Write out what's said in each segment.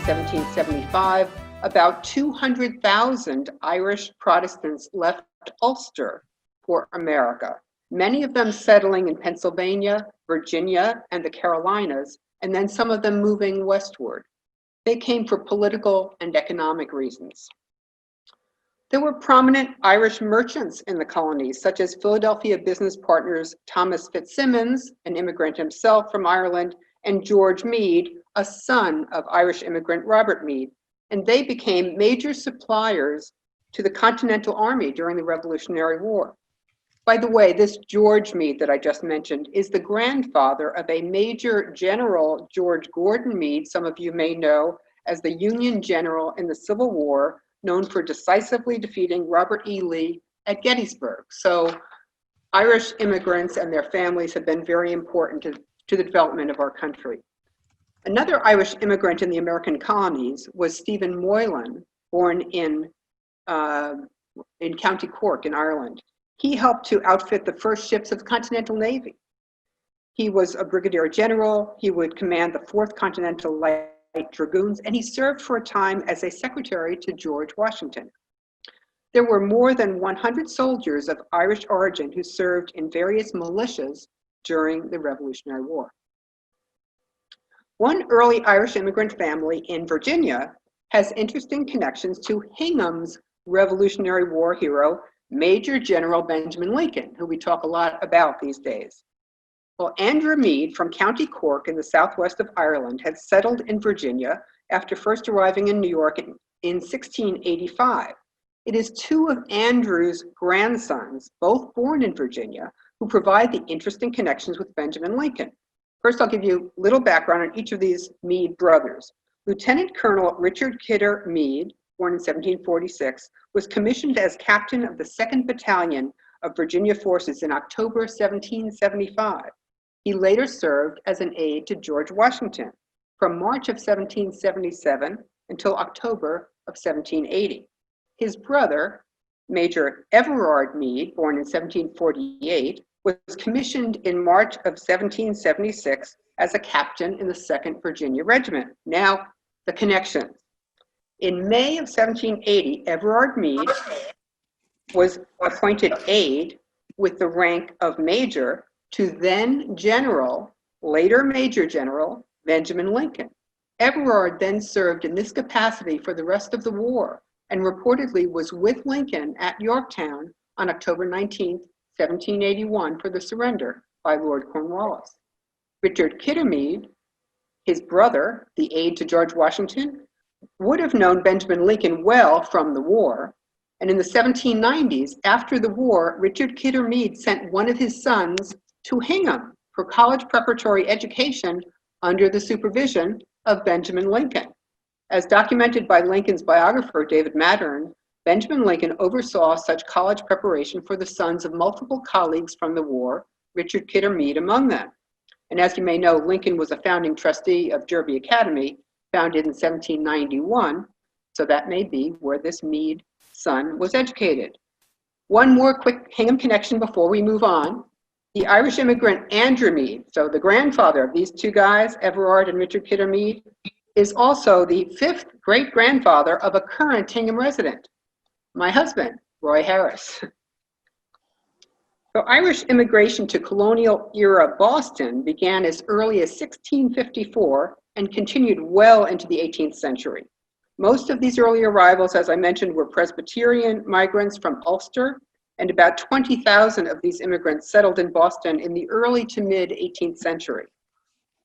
1775, about 200,000 Irish Protestants left Ulster for America, many of them settling in Pennsylvania, Virginia, and the Carolinas, and then some of them moving westward. They came for political and economic reasons. There were prominent Irish merchants in the colonies, such as Philadelphia business partners Thomas Fitzsimmons, an immigrant himself from Ireland, and George Meade, a son of Irish immigrant Robert Meade, and they became major suppliers to the Continental Army during the Revolutionary War. By the way, this George Meade that I just mentioned is the grandfather of a Major General George Gordon Meade, some of you may know as the Union general in the Civil War, known for decisively defeating Robert E. Lee at Gettysburg. So Irish immigrants and their families have been very important to the development of our country. Another Irish immigrant in the American colonies was Stephen Moylan, born in County Cork in Ireland. He helped to outfit the first ships of the Continental Navy. He was a brigadier general. He would command the 4th Continental Light Dragoons, and he served for a time as a secretary to George Washington. There were more than 100 soldiers of Irish origin who served in various militias during the Revolutionary War. One early Irish immigrant family in Virginia has interesting connections to Hingham's Revolutionary War hero, Major General Benjamin Lincoln, who we talk a lot about these days. Well, Andrew Meade from County Cork in the southwest of Ireland had settled in Virginia after first arriving in New York in 1685. It is 2 of Andrew's grandsons, both born in Virginia, who provide the interesting connections with Benjamin Lincoln. First, I'll give you a little background on each of these Meade brothers. Lieutenant Colonel Richard Kidder Meade, born in 1746, was commissioned as captain of the 2nd Battalion of Virginia forces in October 1775. He later served as an aide to George Washington from March of 1777 until October of 1780. His brother, Major Everard Meade, born in 1748, was commissioned in March of 1776 as a captain in the 2nd Virginia Regiment. Now, the connections. In May of 1780, Everard Meade was appointed aide with the rank of major to then General, later Major General, Benjamin Lincoln. Everard then served in this capacity for the rest of the war and reportedly was with Lincoln at Yorktown on October 19, 1781 for the surrender by Lord Cornwallis. Richard Kidder Meade, his brother, the aide to George Washington, would have known Benjamin Lincoln well from the war. And in the 1790s, after the war, Richard Kidder Meade sent one of his sons to Hingham for college preparatory education under the supervision of Benjamin Lincoln. As documented by Lincoln's biographer, David Mattern, Benjamin Lincoln oversaw such college preparation for the sons of multiple colleagues from the war, Richard Kidder Meade among them. And as you may know, Lincoln was a founding trustee of Derby Academy, founded in 1791, so that may be where this Meade son was educated. One more quick Hingham connection before we move on. The Irish immigrant Andrew Meade, so the grandfather of these 2 guys, Everard and Richard Kidder Meade, is also the 5th great-grandfather of a current Hingham resident, my husband, Roy Harris. So Irish immigration to colonial-era Boston began as early as 1654 and continued well into the 18th century. Most of these early arrivals, as I mentioned, were Presbyterian migrants from Ulster, and about 20,000 of these immigrants settled in Boston in the early to mid 18th century.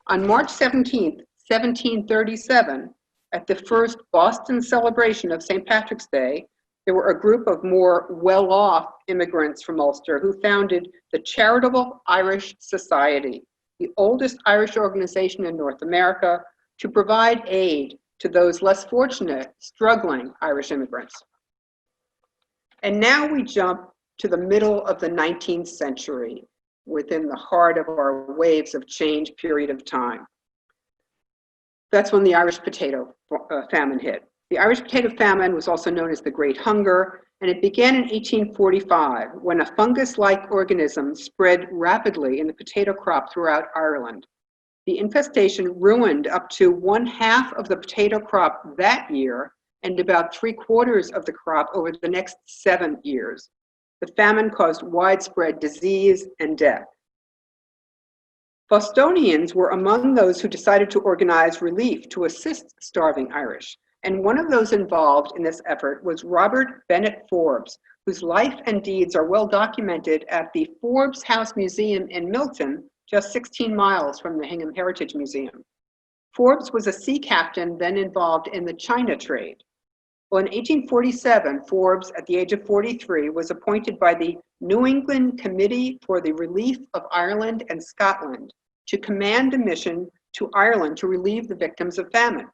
On March 17, 1737, at the first Boston celebration of St. Patrick's Day, there were a group of more well-off immigrants from Ulster who founded the Charitable Irish Society, the oldest Irish organization in North America, to provide aid to those less fortunate, struggling Irish immigrants. And now we jump to the middle of the 19th century, within the heart of our waves of change period of time. That's when the Irish potato famine hit. The Irish potato famine was also known as the Great Hunger, and it began in 1845 when a fungus-like organism spread rapidly in the potato crop throughout Ireland. The infestation ruined up to 1/2 of the potato crop that year and about 3/4 of the crop over the next 7 years. The famine caused widespread disease and death. Bostonians were among those who decided to organize relief to assist starving Irish, and one of those involved in this effort was Robert Bennett Forbes, whose life and deeds are well documented at the Forbes House Museum in Milton, just 16 miles from the Hingham Heritage Museum. Forbes was a sea captain then involved in the China trade. Well, in 1847, Forbes, at the age of 43, was appointed by the New England Committee for the Relief of Ireland and Scotland to command a mission to Ireland to relieve the victims of famine.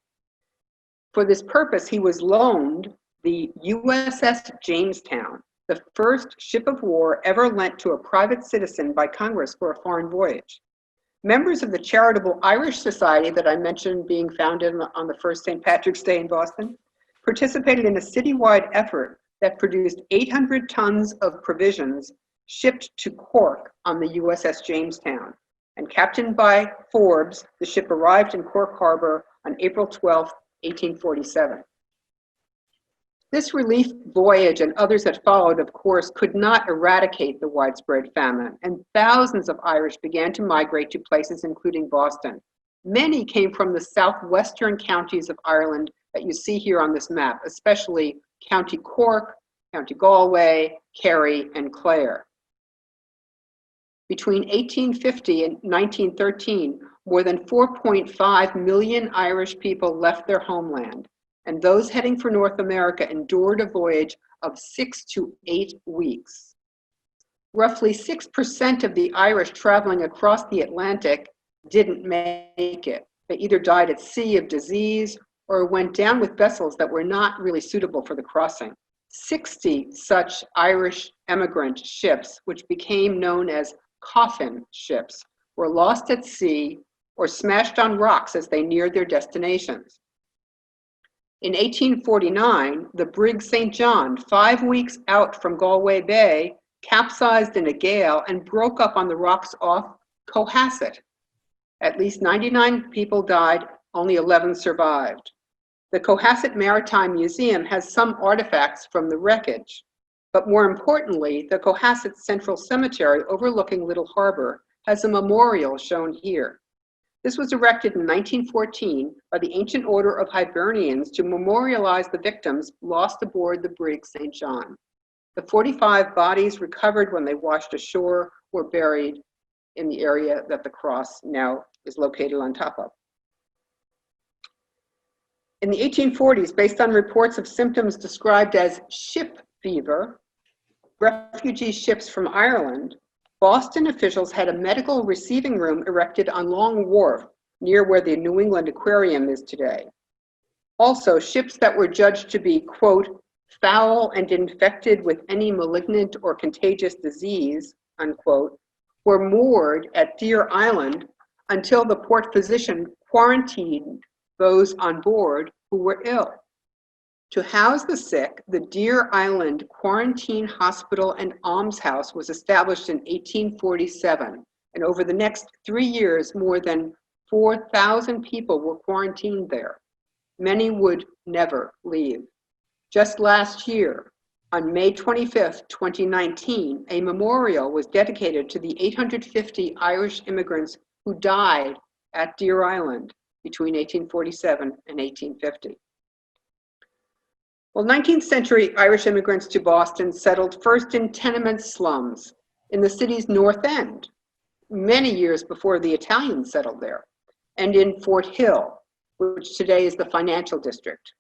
For this purpose, he was loaned the USS Jamestown, the first ship of war ever lent to a private citizen by Congress for a foreign voyage. Members of the charitable Irish Society that I mentioned being founded on the first St. Patrick's Day in Boston participated in a citywide effort that produced 800 tons of provisions shipped to Cork on the USS Jamestown. And captained by Forbes, the ship arrived in Cork Harbor on April 12, 1847. This relief voyage and others that followed, of course, could not eradicate the widespread famine, and thousands of Irish began to migrate to places including Boston. Many came from the southwestern counties of Ireland that you see here on this map, especially County Cork, County Galway, Kerry, and Clare. Between 1850 and 1913, more than 4.5 million Irish people left their homeland, and those heading for North America endured a voyage of 6 to 8 weeks. Roughly 6% of the Irish traveling across the Atlantic didn't make it. They either died at sea of disease or went down with vessels that were not really suitable for the crossing. 60 such Irish emigrant ships, which became known as coffin ships, were lost at sea or smashed on rocks as they neared their destinations. In 1849, the brig St. John, 5 weeks out from Galway Bay, capsized in a gale and broke up on the rocks off Cohasset. At least 99 people died, only 11 survived. The Cohasset Maritime Museum has some artifacts from the wreckage, but more importantly, the Cohasset Central Cemetery overlooking Little Harbor has a memorial shown here. This was erected in 1914 by the Ancient Order of Hibernians to memorialize the victims lost aboard the brig St. John. The 45 bodies recovered when they washed ashore were buried in the area that the cross now is located on top of. In the 1840s, based on reports of symptoms described as ship fever, refugee ships from Ireland, Boston officials had a medical receiving room erected on Long Wharf, near where the New England Aquarium is today. Also, ships that were judged to be, quote, foul and infected with any malignant or contagious disease, unquote, were moored at Deer Island until the port physician quarantined those on board who were ill. To house the sick, the Deer Island Quarantine Hospital and Almshouse was established in 1847, and over the next 3 years, more than 4,000 people were quarantined there. Many would never leave. Just last year, on May 25, 2019, a memorial was dedicated to the 850 Irish immigrants who died at Deer Island between 1847 and 1850. Well, 19th century Irish immigrants to Boston settled first in tenement slums in the city's North End, many years before the Italians settled there, and in Fort Hill, which today is the financial district.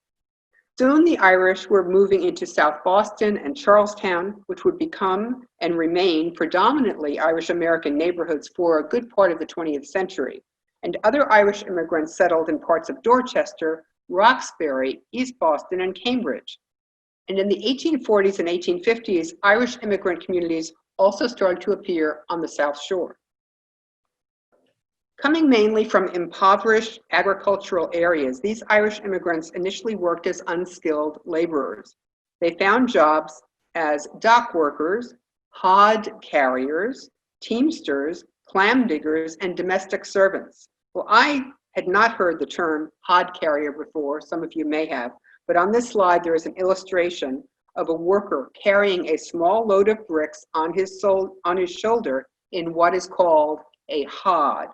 Soon the Irish were moving into South Boston and Charlestown, which would become and remain predominantly Irish American neighborhoods for a good part of the 20th century. And other Irish immigrants settled in parts of Dorchester, Roxbury, East Boston, and Cambridge. And in the 1840s and 1850s, Irish immigrant communities also started to appear on the South Shore. Coming mainly from impoverished agricultural areas, these Irish immigrants initially worked as unskilled laborers. They found jobs as dock workers, hod carriers, teamsters, clam diggers, and domestic servants. Well, I had not heard the term hod carrier before, some of you may have, but on this slide there is an illustration of a worker carrying a small load of bricks on his shoulder in what is called a hod.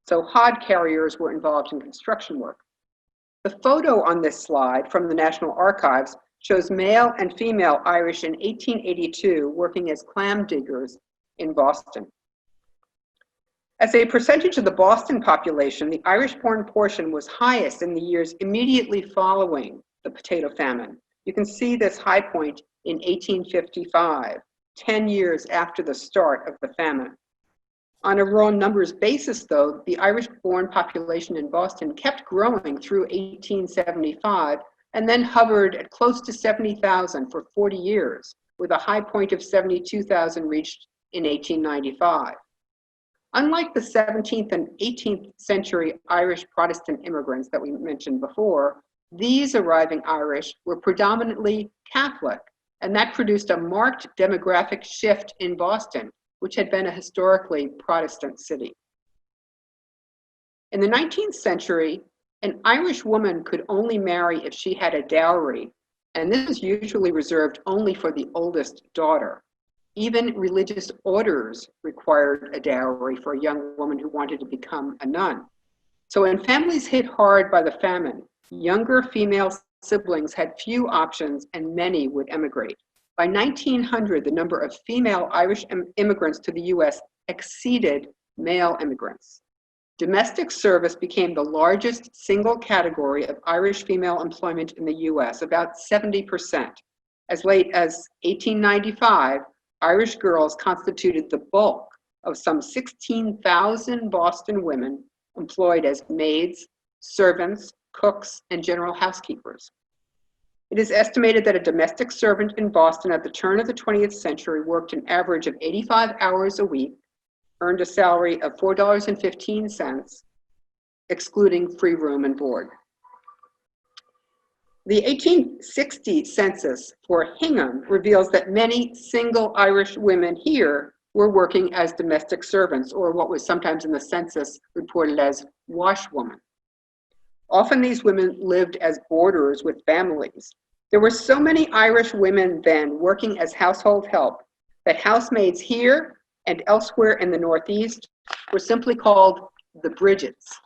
So hod carriers were involved in construction work. The photo on this slide from the National Archives shows male and female Irish in 1882 working as clam diggers in Boston. As a percentage of the Boston population, the Irish-born portion was highest in the years immediately following the potato famine. You can see this high point in 1855, 10 years after the start of the famine. On a raw numbers basis, though, the Irish-born population in Boston kept growing through 1875 and then hovered at close to 70,000 for 40 years, with a high point of 72,000 reached in 1895. Unlike the 17th and 18th century Irish Protestant immigrants that we mentioned before, these arriving Irish were predominantly Catholic, and that produced a marked demographic shift in Boston, which had been a historically Protestant city. In the 19th century, an Irish woman could only marry if she had a dowry, and this was usually reserved only for the oldest daughter. Even religious orders required a dowry for a young woman who wanted to become a nun. So when families hit hard by the famine, younger female siblings had few options and many would emigrate. By 1900, the number of female Irish immigrants to the US exceeded male immigrants. Domestic service became the largest single category of Irish female employment in the US, about 70%. As late as 1895, Irish girls constituted the bulk of some 16,000 Boston women employed as maids, servants, cooks, and general housekeepers. It is estimated that a domestic servant in Boston at the turn of the 20th century worked an average of 85 hours a week, earned a salary of $4.15, excluding free room and board. The 1860 census for Hingham reveals that many single Irish women here were working as domestic servants, or what was sometimes in the census reported as washwomen. Often these women lived as boarders with families. There were so many Irish women then working as household help that housemaids here and elsewhere in the Northeast were simply called the Bridgets.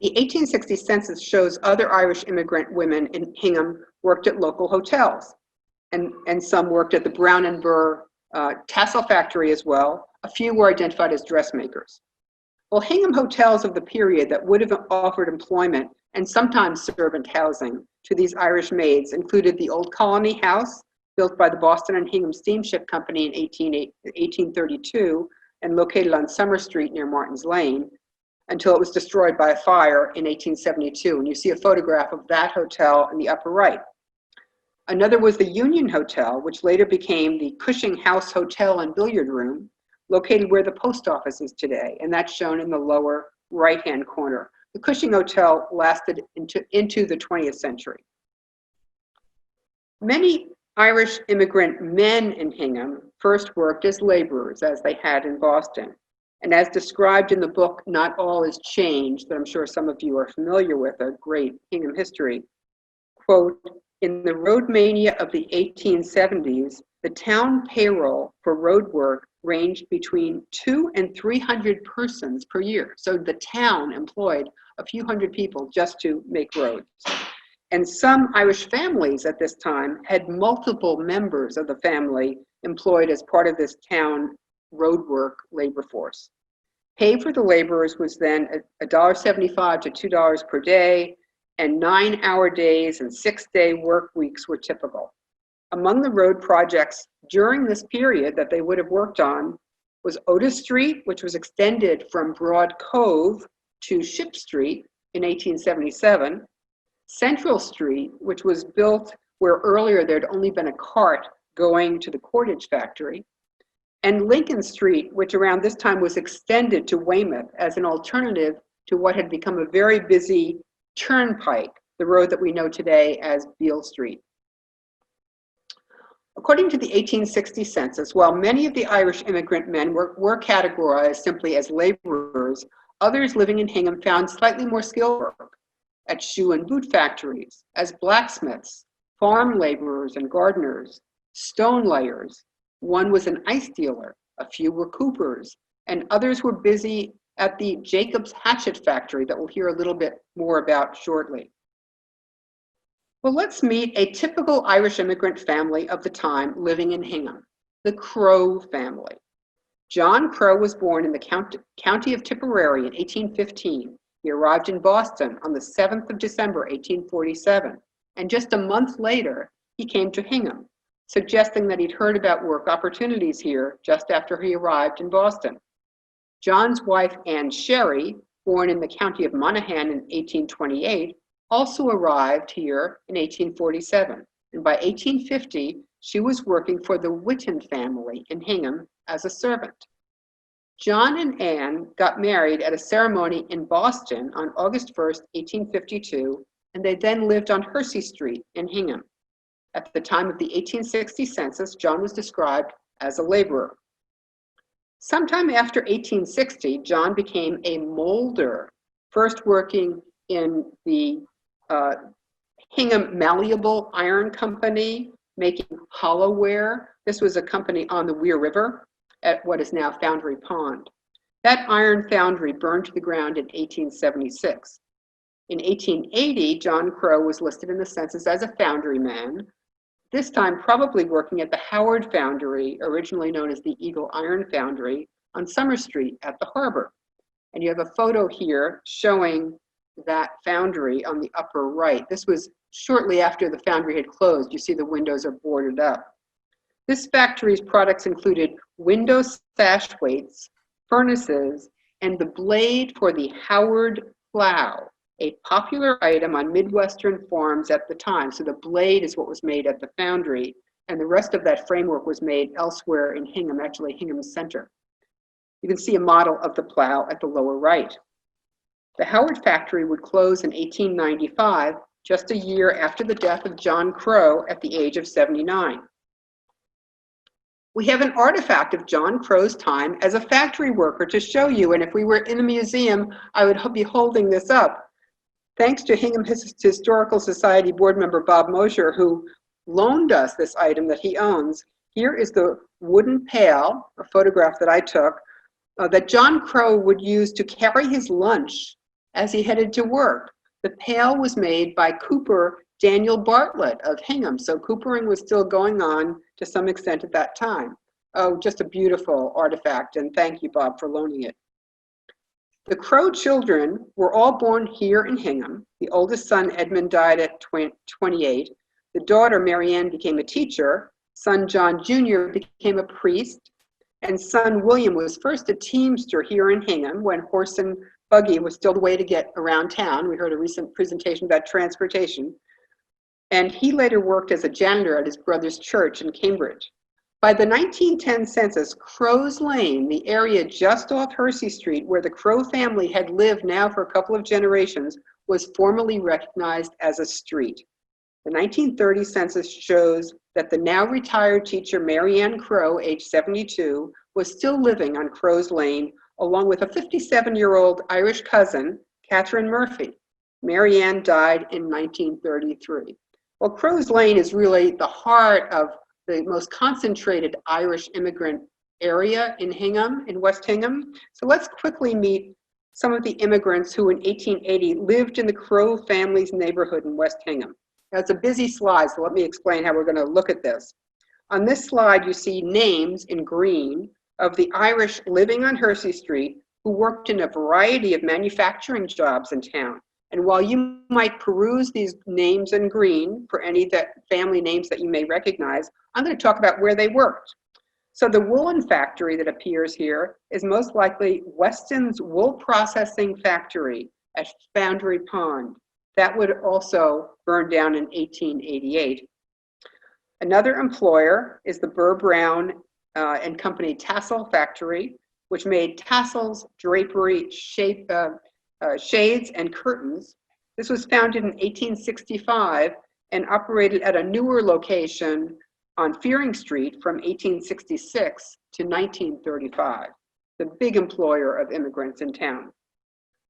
The 1860 census shows other Irish immigrant women in Hingham worked at local hotels, and some worked at the Brown and Burr tassel factory as well. A few were identified as dressmakers. Well, Hingham hotels of the period that would have offered employment and sometimes servant housing to these Irish maids included the Old Colony House, built by the Boston and Hingham Steamship Company in 1832 and located on Summer Street near Martin's Lane, until it was destroyed by a fire in 1872. And you see a photograph of that hotel in the upper right. Another was the Union Hotel, which later became the Cushing House Hotel and Billiard Room, located where the post office is today, and that's shown in the lower right-hand corner. The Cushing Hotel lasted into the 20th century. Many Irish immigrant men in Hingham first worked as laborers, as they had in Boston. And as described in the book, Not All Is Changed, that I'm sure some of you are familiar with, a great Hingham history, quote, in the road mania of the 1870s, the town payroll for road work ranged between 200 and 300 persons per year. So the town employed a few hundred people just to make roads. And some Irish families at this time had multiple members of the family employed as part of this town roadwork labor force. Pay for the laborers was then $1.75 to $2 per day, and 9-hour days and 6-day work weeks were typical. Among the road projects during this period that they would have worked on was Otis Street, which was extended from Broad Cove to Ship Street in 1877, Central Street, which was built where earlier there'd only been a cart going to the cordage factory, and Lincoln Street, which around this time was extended to Weymouth as an alternative to what had become a very busy turnpike, the road that we know today as Beale Street. According to the 1860 census, while many of the Irish immigrant men were categorized simply as laborers, others living in Hingham found slightly more skilled work at shoe and boot factories, as blacksmiths, farm laborers and gardeners, stone layers. One was an ice dealer, a few were coopers, and others were busy at the Jacob's Hatchet Factory that we'll hear a little bit more about shortly. Well, let's meet a typical Irish immigrant family of the time living in Hingham, the Crow family. John Crow was born in the county of Tipperary in 1815. He arrived in Boston on the 7th of December, 1847, and just a month later, he came to Hingham, suggesting that he'd heard about work opportunities here just after he arrived in Boston. John's wife, Anne Sherry, born in the county of Monaghan in 1828, also arrived here in 1847, and by 1850, she was working for the Whitten family in Hingham as a servant. John and Anne got married at a ceremony in Boston on August 1st, 1852, and they then lived on Hersey Street in Hingham. At the time of the 1860 census, John was described as a laborer. Sometime after 1860, John became a molder, first working in the Hingham Malleable Iron Company, making hollowware. This was a company on the Weir River at what is now Foundry Pond. That iron foundry burned to the ground in 1876. In 1880, John Crow was listed in the census as a foundryman, this time probably working at the Howard Foundry, originally known as the Eagle Iron Foundry, on Summer Street at the harbor. And you have a photo here showing that foundry on the upper right. This was shortly after the foundry had closed. You see the windows are boarded up. This factory's products included window sash weights, furnaces, and the blade for the Howard plow, a popular item on Midwestern farms at the time. So the blade is what was made at the foundry, and the rest of that framework was made elsewhere in Hingham, actually Hingham Center. You can see a model of the plow at the lower right. The Howard factory would close in 1895, just a year after the death of John Crow at the age of 79. We have an artifact of John Crow's time as a factory worker to show you, and if we were in a museum, I would be holding this up. Thanks to Hingham Historical Society board member Bob Mosher, who loaned us this item that he owns. Here is the wooden pail, a photograph that I took, that John Crow would use to carry his lunch as he headed to work. The pail was made by cooper Daniel Bartlett of Hingham, so coopering was still going on to some extent at that time. Oh, just a beautiful artifact, and thank you, Bob, for loaning it. The Crow children were all born here in Hingham. The oldest son, Edmund, died at 28. The daughter, Marianne, became a teacher. Son John Jr. became a priest. And son William was first a teamster here in Hingham when horse and buggy was still the way to get around town. We heard a recent presentation about transportation. And he later worked as a janitor at his brother's church in Cambridge. By the 1910 census, Crow's Lane, the area just off Hersey Street where the Crow family had lived now for a couple of generations, was formally recognized as a street. The 1930 census shows that the now retired teacher Marianne Crow, age 72, was still living on Crow's Lane, along with a 57-year-old Irish cousin, Catherine Murphy. Marianne died in 1933. Well, Crow's Lane is really the heart of the most concentrated Irish immigrant area in Hingham, in West Hingham. So let's quickly meet some of the immigrants who in 1880 lived in the Crow family's neighborhood in West Hingham. Now, it's a busy slide, so let me explain how we're going to look at this. On this slide, you see names in green of the Irish living on Hersey Street who worked in a variety of manufacturing jobs in town. And while you might peruse these names in green for any family names that you may recognize, I'm going to talk about where they worked. So the woolen factory that appears here is most likely Weston's wool processing factory at Foundry Pond. That would also burn down in 1888. Another employer is the Burr Brown and Company Tassel Factory, which made tassels, drapery, shades, and curtains. This was founded in 1865 and operated at a newer location on Fearing Street from 1866 to 1935, the big employer of immigrants in town.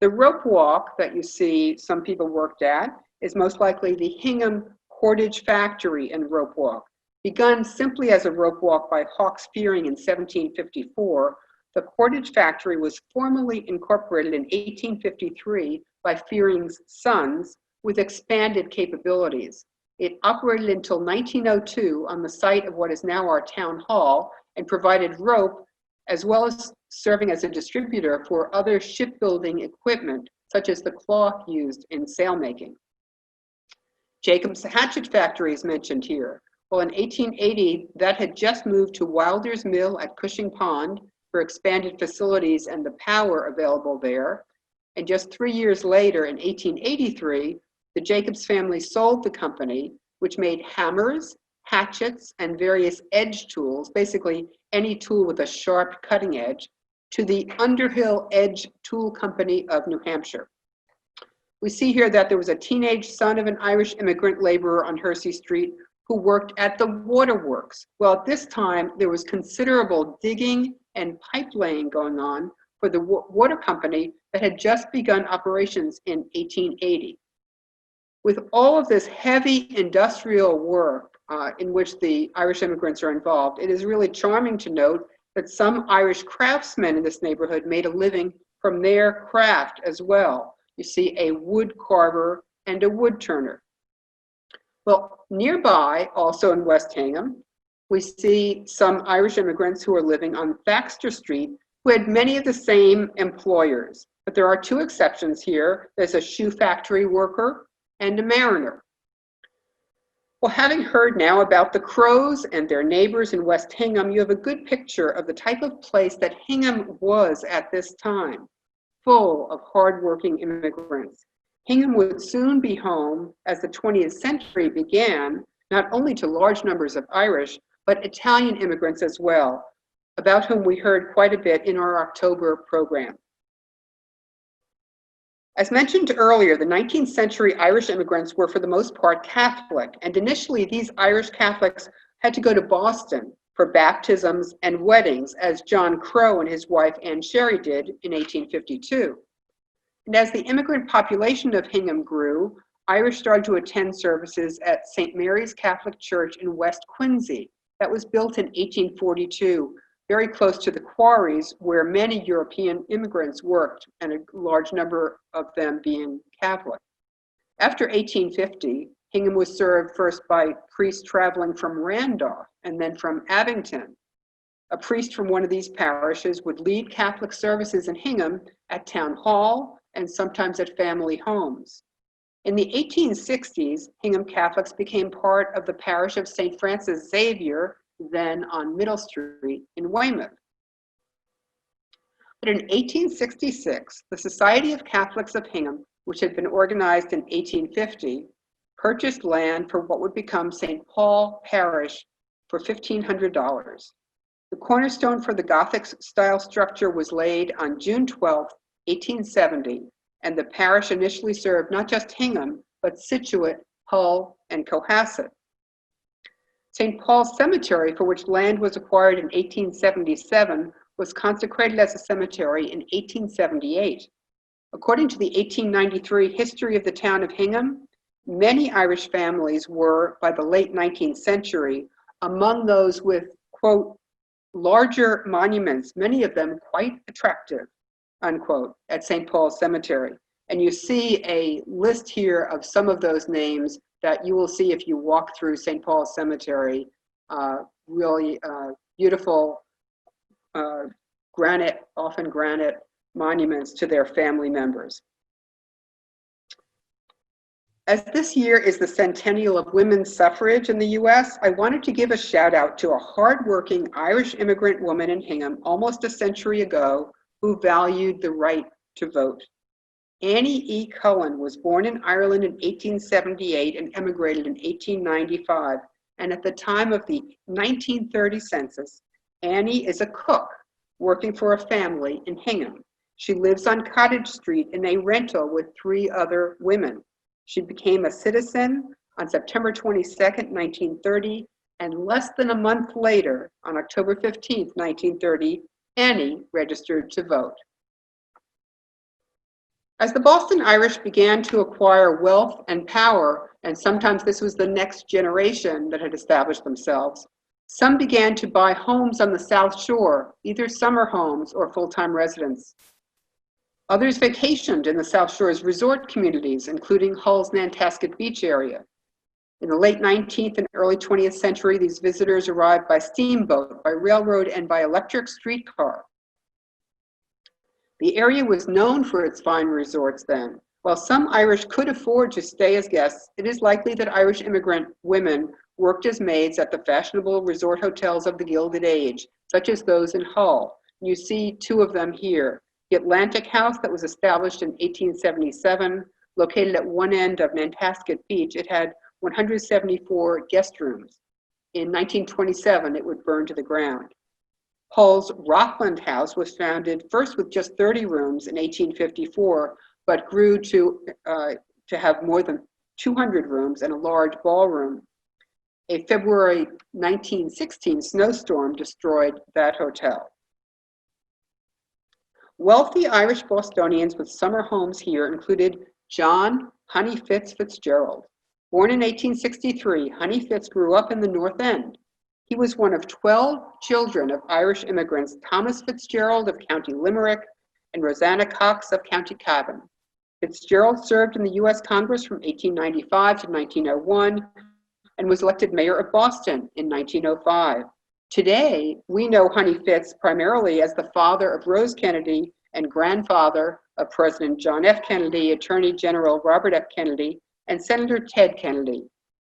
The rope walk that you see some people worked at is most likely the Hingham Cordage Factory and Rope Walk. Begun simply as a rope walk by Hawks Fearing in 1754, the Cordage Factory was formally incorporated in 1853 by Fearing's sons with expanded capabilities. It operated until 1902 on the site of what is now our town hall and provided rope as well as serving as a distributor for other shipbuilding equipment, such as the cloth used in sailmaking. Jacob's Hatchet Factory is mentioned here. Well, in 1880, that had just moved to Wilder's Mill at Cushing Pond for expanded facilities and the power available there. And just 3 years later, in 1883, the Jacobs family sold the company, which made hammers, hatchets, and various edge tools, basically any tool with a sharp cutting edge, to the Underhill Edge Tool Company of New Hampshire. We see here that there was a teenage son of an Irish immigrant laborer on Hersey Street who worked at the waterworks. Well, at this time, there was considerable digging and pipe laying going on for the water company that had just begun operations in 1880. With all of this heavy industrial work in which the Irish immigrants are involved, it is really charming to note that some Irish craftsmen in this neighborhood made a living from their craft as well. You see a wood carver and a wood turner. Well, nearby, also in West Hingham, we see some Irish immigrants who are living on Thaxter Street who had many of the same employers. But there are two exceptions here. There's a shoe factory worker and a mariner. Well, having heard now about the Crows and their neighbors in West Hingham, you have a good picture of the type of place that Hingham was at this time, full of hardworking immigrants. Hingham would soon be home, as the 20th century began, not only to large numbers of Irish, but Italian immigrants as well, about whom we heard quite a bit in our October program. As mentioned earlier, the 19th century Irish immigrants were for the most part Catholic, and initially these Irish Catholics had to go to Boston for baptisms and weddings, as John Crow and his wife Anne Sherry did in 1852. And as the immigrant population of Hingham grew, Irish started to attend services at St. Mary's Catholic Church in West Quincy. That was built in 1842, very close to the quarries where many European immigrants worked, and a large number of them being Catholic. After 1850, Hingham was served first by priests traveling from Randolph and then from Abington. A priest from one of these parishes would lead Catholic services in Hingham at town hall and sometimes at family homes. In the 1860s, Hingham Catholics became part of the parish of St. Francis Xavier, then on Middle Street in Weymouth. But in 1866, the Society of Catholics of Hingham, which had been organized in 1850, purchased land for what would become St. Paul Parish for $1,500. The cornerstone for the Gothic-style structure was laid on June 12, 1870, and the parish initially served not just Hingham, but Scituate, Hull, and Cohasset. St. Paul's Cemetery, for which land was acquired in 1877, was consecrated as a cemetery in 1878. According to the 1893 history of the town of Hingham, many Irish families were, by the late 19th century, among those with, quote, larger monuments, many of them quite attractive, unquote, at St. Paul's Cemetery. And you see a list here of some of those names that you will see if you walk through St. Paul's Cemetery. Really beautiful granite, often granite monuments to their family members. As this year is the centennial of women's suffrage in the US, I wanted to give a shout out to a hardworking Irish immigrant woman in Hingham almost a century ago who valued the right to vote. Annie E. Cullen was born in Ireland in 1878 and emigrated in 1895. And at the time of the 1930 census, Annie is a cook working for a family in Hingham. She lives on Cottage Street in a rental with 3 other women. She became a citizen on September 22nd, 1930, and less than a month later, on October 15, 1930, Annie registered to vote. As the Boston Irish began to acquire wealth and power, and sometimes this was the next generation that had established themselves, some began to buy homes on the South Shore, either summer homes or full-time residents. Others vacationed in the South Shore's resort communities, including Hull's Nantasket Beach area. In the late 19th and early 20th century, these visitors arrived by steamboat, by railroad, and by electric streetcar. The area was known for its fine resorts then. While some Irish could afford to stay as guests, it is likely that Irish immigrant women worked as maids at the fashionable resort hotels of the Gilded Age, such as those in Hull. You see two of them here. The Atlantic House that was established in 1877, located at one end of Nantasket Beach, it had 174 guest rooms. In 1927, it would burn to the ground. Hull's Rockland House was founded first with just 30 rooms in 1854, but grew to have more than 200 rooms and a large ballroom. A February 1916 snowstorm destroyed that hotel. Wealthy Irish Bostonians with summer homes here included John Honey Fitz Fitzgerald. Born in 1863, Honey Fitz grew up in the North End. He was one of 12 children of Irish immigrants, Thomas Fitzgerald of County Limerick and Rosanna Cox of County Cavan. Fitzgerald served in the U.S. Congress from 1895 to 1901 and was elected mayor of Boston in 1905. Today, we know Honey Fitz primarily as the father of Rose Kennedy and grandfather of President John F. Kennedy, Attorney General Robert F. Kennedy, and Senator Ted Kennedy.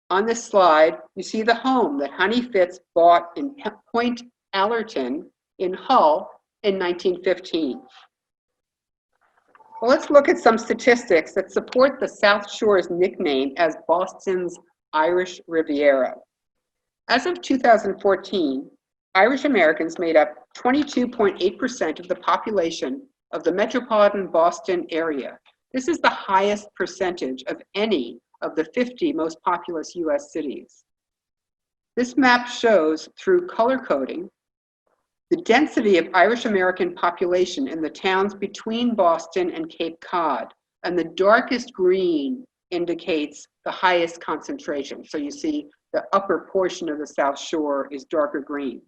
On this slide, you see the home that Honey Fitz bought in Point Allerton in Hull in 1915. Well, let's look at some statistics that support the South Shore's nickname as Boston's Irish Riviera. As of 2014, Irish Americans made up 22.8% of the population of the metropolitan Boston area. This is the highest percentage of any of the 50 most populous US cities. This map shows, through color coding, the density of Irish American population in the towns between Boston and Cape Cod, and the darkest green indicates the highest concentration. So you see the upper portion of the South Shore is darker green.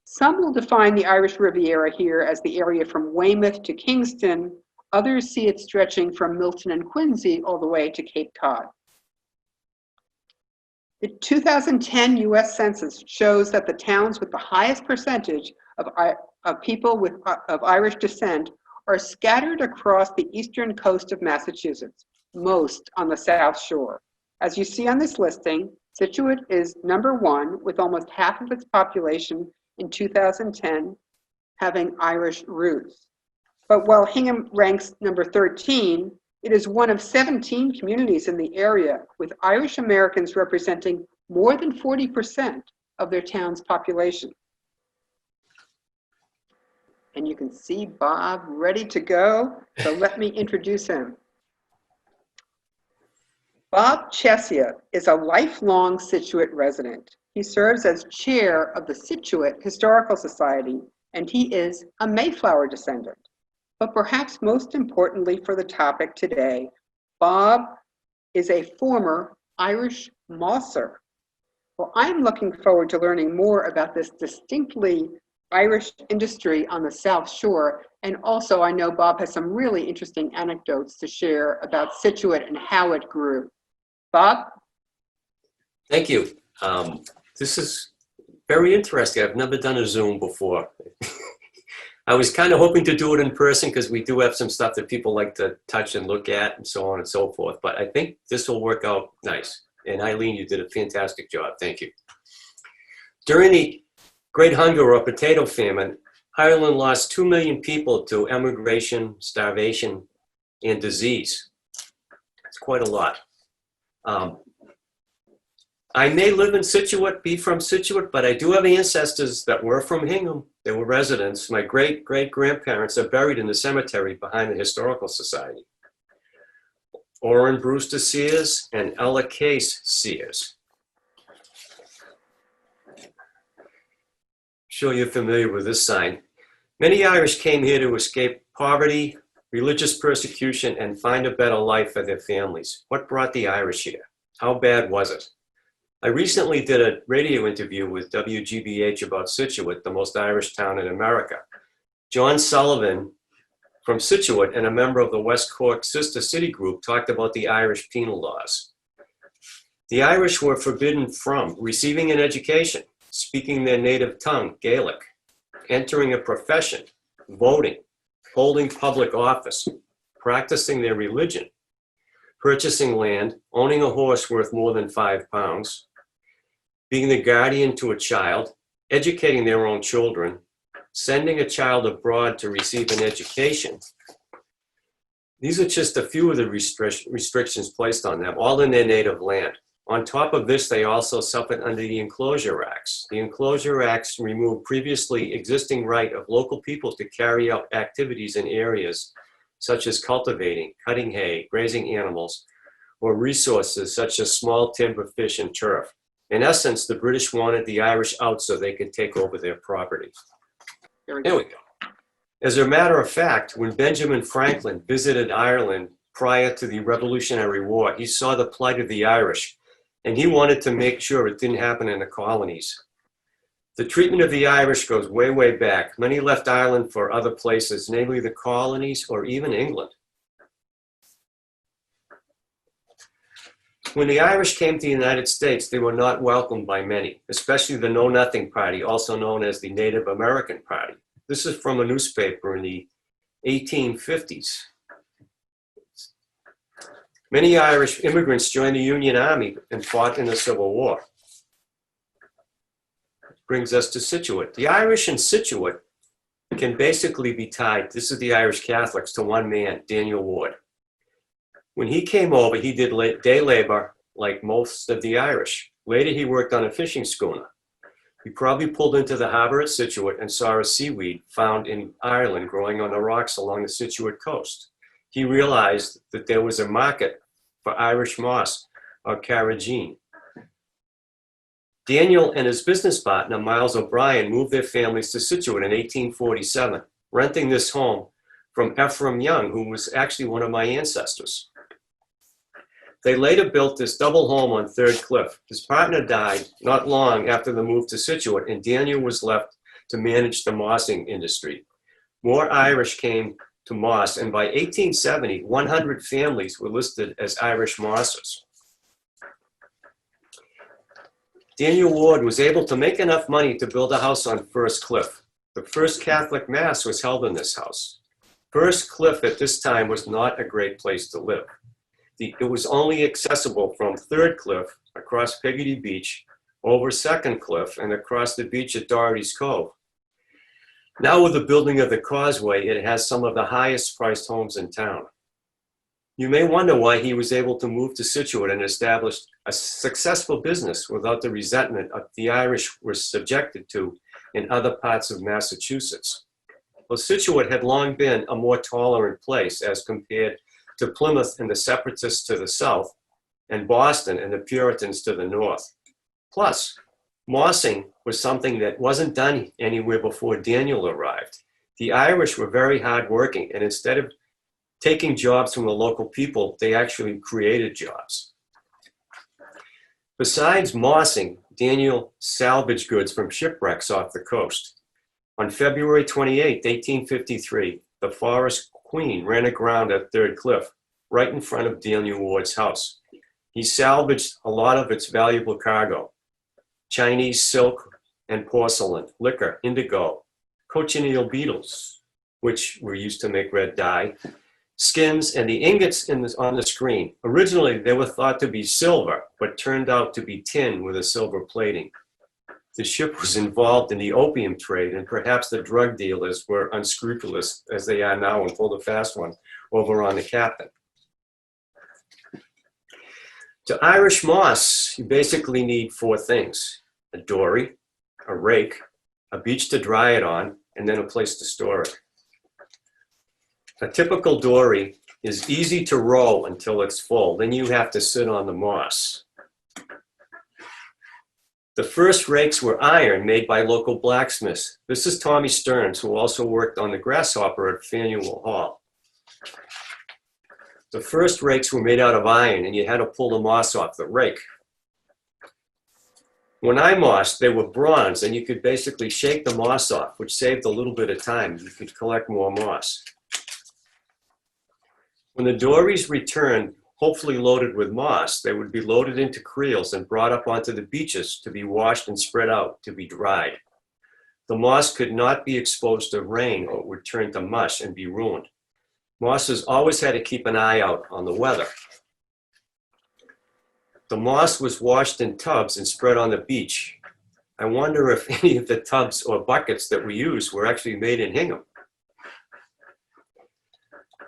Some will define the Irish Riviera here as the area from Weymouth to Kingston. Others see it stretching from Milton and Quincy all the way to Cape Cod. The 2010 US Census shows that the towns with the highest percentage of people of Irish descent are scattered across the eastern coast of Massachusetts, most on the South Shore. As you see on this listing, Scituate is number 1 with almost half of its population in 2010 having Irish roots. But while Hingham ranks number 13, it is one of 17 communities in the area with Irish Americans representing more than 40% of their town's population. And you can see Bob ready to go, so let me introduce him. Bob Chessia is a lifelong Scituate resident. He serves as chair of the Scituate Historical Society, and he is a Mayflower descendant. But perhaps most importantly for the topic today, Bob is a former Irish mosser. Well, I'm looking forward to learning more about this distinctly Irish industry on the South Shore, and also I know Bob has some really interesting anecdotes to share about Scituate and how it grew. Bob? Thank you. This is very interesting. I've never done a Zoom before. I was kind of hoping to do it in person because we do have some stuff that people like to touch and look at and so on and so forth. But I think this will work out nice. And Eileen, you did a fantastic job. Thank you. During the Great Hunger or Potato Famine, Ireland lost 2 million people to emigration, starvation, and disease. It's quite a lot. I may live in Scituate, be from Scituate, but I do have ancestors that were from Hingham. They were residents. My great-great-grandparents are buried in the cemetery behind the Historical Society. Orrin Brewster Sears and Ella Case Sears. sure you're familiar with this sign. Many Irish came here to escape poverty, religious persecution, and find a better life for their families. What brought the Irish here? How bad was it? I recently did a radio interview with WGBH about Scituate, the most Irish town in America. John Sullivan from Scituate and a member of the West Cork Sister City group talked about the Irish penal laws. The Irish were forbidden from receiving an education, speaking their native tongue, Gaelic, entering a profession, voting, holding public office, practicing their religion, purchasing land, owning a horse worth more than 5 pounds, being the guardian to a child, educating their own children, sending a child abroad to receive an education. These are just a few of the restrictions placed on them, all in their native land. On top of this, they also suffered under the Enclosure Acts. The Enclosure Acts removed previously existing right of local people to carry out activities in areas such as cultivating, cutting hay, grazing animals, or resources such as small timber, fish, and turf. In essence, the British wanted the Irish out so they could take over their property. There we go. As a matter of fact, when Benjamin Franklin visited Ireland prior to the Revolutionary War, he saw the plight of the Irish, and he wanted to make sure it didn't happen in the colonies. The treatment of the Irish goes way, way back. Many left Ireland for other places, namely the colonies or even England. When the Irish came to the United States, they were not welcomed by many, especially the Know Nothing Party, also known as the Native American Party. This is from a newspaper in the 1850s. Many Irish immigrants joined the Union Army and fought in the Civil War. Brings us to Scituate. The Irish in Scituate can basically be tied, this is the Irish Catholics, to one man, Daniel Ward. When he came over, he did day labor like most of the Irish. Later, he worked on a fishing schooner. He probably pulled into the harbor at Scituate and saw a seaweed found in Ireland growing on the rocks along the Scituate coast. He realized that there was a market for Irish moss or carrageen. Daniel and his business partner, Miles O'Brien, moved their families to Scituate in 1847, renting this home from Ephraim Young, who was actually one of my ancestors. They later built this double home on Third Cliff. His partner died not long after the move to Scituate, and Daniel was left to manage the mossing industry. More Irish came to moss, and by 1870, 100 families were listed as Irish mossers. Daniel Ward was able to make enough money to build a house on First Cliff. The first Catholic Mass was held in this house. First Cliff at this time was not a great place to live. It was only accessible from Third Cliff, across Peggotty Beach, over Second Cliff, and across the beach at Doherty's Cove. Now with the building of the causeway, it has some of the highest priced homes in town. You may wonder why he was able to move to Scituate and establish a successful business without the resentment of the Irish were subjected to in other parts of Massachusetts. Well, Scituate had long been a more tolerant place as compared to Plymouth and the Separatists to the south, and Boston and the Puritans to the north. Plus, mossing was something that wasn't done anywhere before Daniel arrived. The Irish were very hardworking, and instead of taking jobs from the local people, they actually created jobs. Besides mossing, Daniel salvaged goods from shipwrecks off the coast. On February 28, 1853, the Forest Queen ran aground at Third Cliff, right in front of Daniel Ward's house. He salvaged a lot of its valuable cargo: Chinese silk and porcelain, liquor, indigo, cochineal beetles, which were used to make red dye, skins, and the ingots on the screen. Originally, they were thought to be silver, but turned out to be tin with a silver plating. The ship was involved in the opium trade, and perhaps the drug dealers were unscrupulous, as they are now, and pulled a fast one over on the captain. To Irish moss, you basically need 4 things: a dory, a rake, a beach to dry it on, and then a place to store it. A typical dory is easy to row until it's full. Then you have to sit on the moss. The first rakes were iron, made by local blacksmiths. This is Tommy Stearns, who also worked on the Grasshopper at Faneuil Hall. The first rakes were made out of iron, and you had to pull the moss off the rake. When I mossed, they were bronze, and you could basically shake the moss off, which saved a little bit of time. You could collect more moss. When the dories returned, hopefully loaded with moss, they would be loaded into creels and brought up onto the beaches to be washed and spread out to be dried. The moss could not be exposed to rain or it would turn to mush and be ruined. Mosses always had to keep an eye out on the weather. The moss was washed in tubs and spread on the beach. I wonder if any of the tubs or buckets that we used were actually made in Hingham.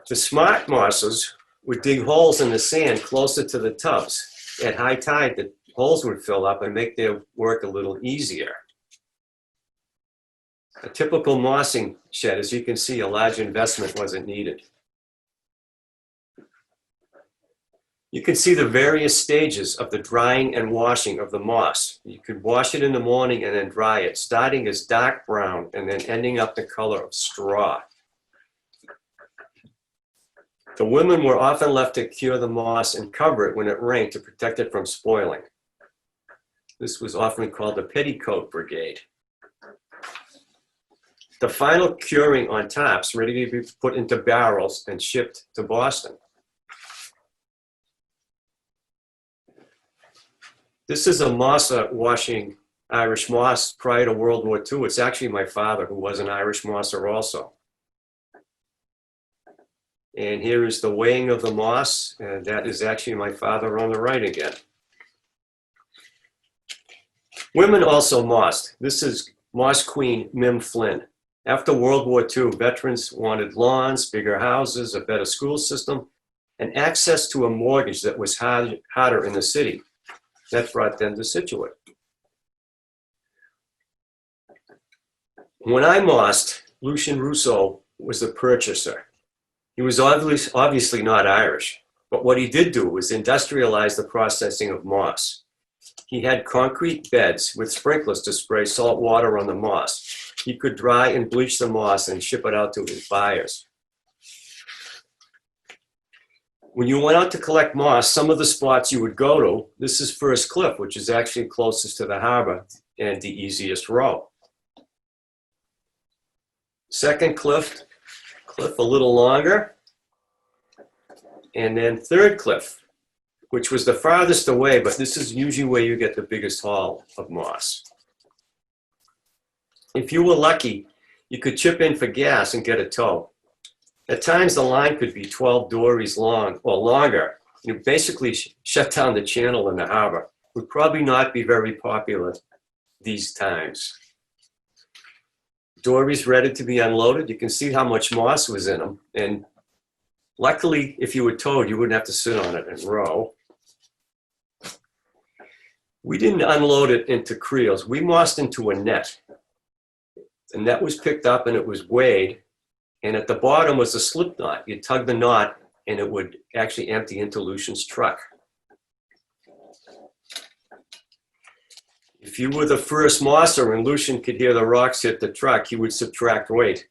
The smart mosses would dig holes in the sand closer to the tubs. At high tide, the holes would fill up and make their work a little easier. A typical mossing shed, as you can see, a large investment wasn't needed. You can see the various stages of the drying and washing of the moss. You could wash it in the morning and then dry it, starting as dark brown and then ending up the color of straw. The women were often left to cure the moss and cover it when it rained to protect it from spoiling. This was often called the petticoat brigade. The final curing on tops, ready to be put into barrels and shipped to Boston. This is a mosser washing Irish moss prior to World War II. It's actually my father, who was an Irish mosser also. And here is the weighing of the moss, and that is actually my father on the right again. Women also mossed. This is Moss Queen Mim Flynn. After World War II, veterans wanted lawns, bigger houses, a better school system, and access to a mortgage that was harder in the city. That brought them to Scituate. When I mossed, Lucien Rousseau was the purchaser. He was obviously not Irish, but what he did do was industrialize the processing of moss. He had concrete beds with sprinklers to spray salt water on the moss. He could dry and bleach the moss and ship it out to his buyers. When you went out to collect moss, some of the spots you would go to, this is First Cliff, which is actually closest to the harbor and the easiest row. Second cliff a little longer, and then third cliff, which was the farthest away, but this is usually where you get the biggest haul of moss. If you were lucky, you could chip in for gas and get a tow. At times, the line could be 12 dories long or longer. You basically shut down the channel in the harbor. Would probably not be very popular these times. Dories ready to be unloaded. You can see how much moss was in them. And luckily, if you were towed, you wouldn't have to sit on it and row. We didn't unload it into creels. We mossed into a net. The net was picked up and it was weighed. And at the bottom was a slip knot. You tug the knot and it would actually empty into Lucien's truck. If you were the first mosser and Lucien could hear the rocks hit the truck, he would subtract weight.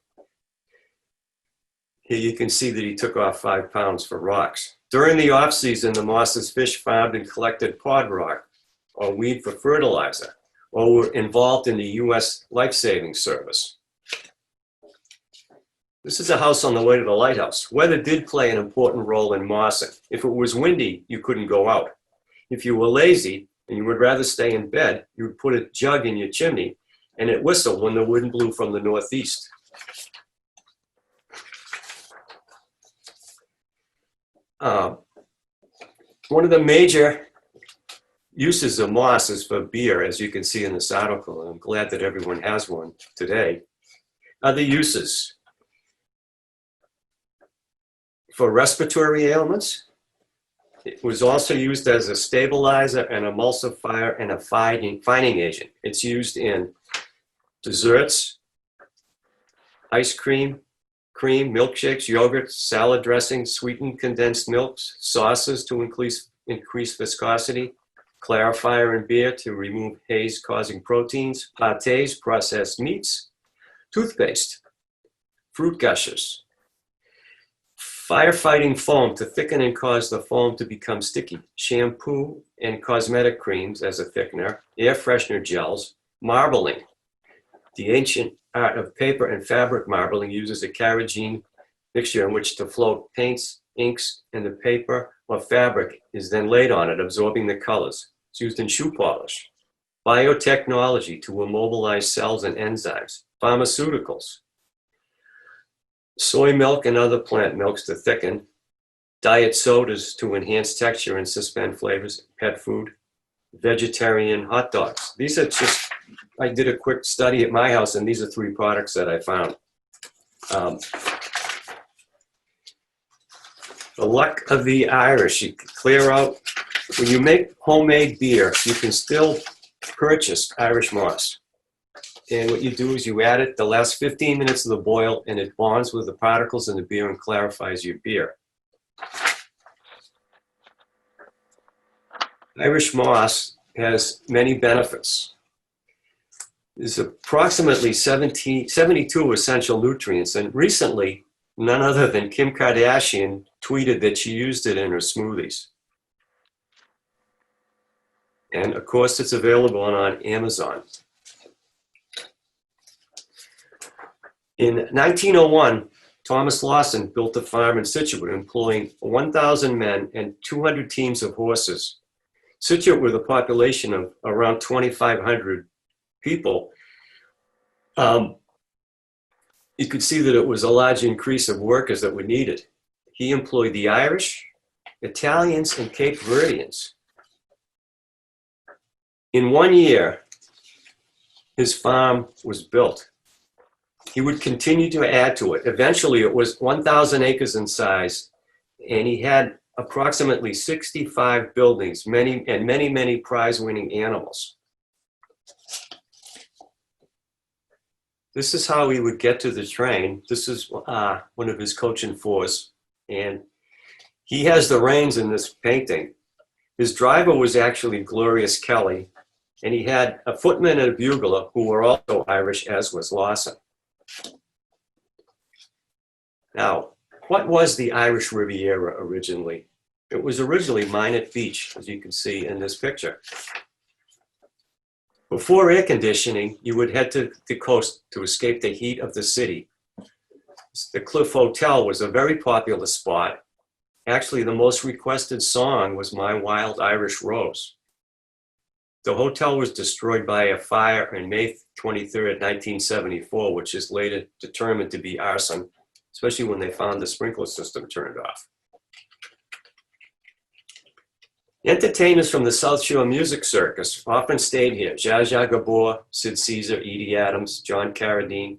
Here you can see that he took off 5 pounds for rocks. During the off season, the mossers fished, farmed, and collected pod rock or weed for fertilizer, or were involved in the U.S. Life-Saving Service. This is a house on the way to the lighthouse. Weather did play an important role in mossing. If it was windy, you couldn't go out. If you were lazy and you would rather stay in bed, you would put a jug in your chimney and it whistled when the wind blew from the northeast. One of the major uses of moss is for beer, as you can see in this article, and I'm glad that everyone has one today. Other uses: for respiratory ailments. It was also used as a stabilizer, an emulsifier, and a fining agent. It's used in desserts, ice cream, milkshakes, yogurts, salad dressings, sweetened condensed milks, sauces to increase viscosity, clarifier in beer to remove haze-causing proteins, pâtés, processed meats, toothpaste, fruit gushers, firefighting foam to thicken and cause the foam to become sticky, shampoo and cosmetic creams as a thickener, air freshener gels, marbling. The ancient art of paper and fabric marbling uses a carrageen mixture in which to float paints, inks, and the paper or fabric is then laid on it, absorbing the colors. It's used in shoe polish. Biotechnology to immobilize cells and enzymes. Pharmaceuticals. Soy milk and other plant milks to thicken. Diet sodas to enhance texture and suspend flavors. Pet food. Vegetarian hot dogs. These are just, I did a quick study at my house, and these are 3 products that I found. The luck of the Irish, you can clear out, when you make homemade beer, you can still purchase Irish moss. And what you do is you add it the last 15 minutes of the boil, and it bonds with the particles in the beer and clarifies your beer. Irish moss has many benefits. There's approximately 72 essential nutrients, and recently, none other than Kim Kardashian tweeted that she used it in her smoothies. And of course, it's available on Amazon. In 1901, Thomas Lawson built a farm in Scituate, employing 1,000 men and 200 teams of horses. Scituate, with a population of around 2,500 people, you could see that it was a large increase of workers that were needed. He employed the Irish, Italians, and Cape Verdeans. In 1 year, his farm was built. He would continue to add to it. Eventually, it was 1,000 acres in size, and he had approximately 65 buildings, many prize-winning animals. This is how he would get to the train. This is one of his coaching fours, and he has the reins in this painting. His driver was actually Glorious Kelly, and he had a footman and a bugler who were also Irish, as was Lawson. Now, what was the Irish Riviera originally? It was originally Minot Beach, as you can see in this picture. Before air conditioning, you would head to the coast to escape the heat of the city. The Cliff Hotel was a very popular spot. Actually, the most requested song was My Wild Irish Rose. The hotel was destroyed by a fire on May 23rd, 1974, which is later determined to be arson, especially when they found the sprinkler system turned off. Entertainers from the South Shore Music Circus often stayed here. Zsa Zsa Gabor, Sid Caesar, Edie Adams, John Carradine,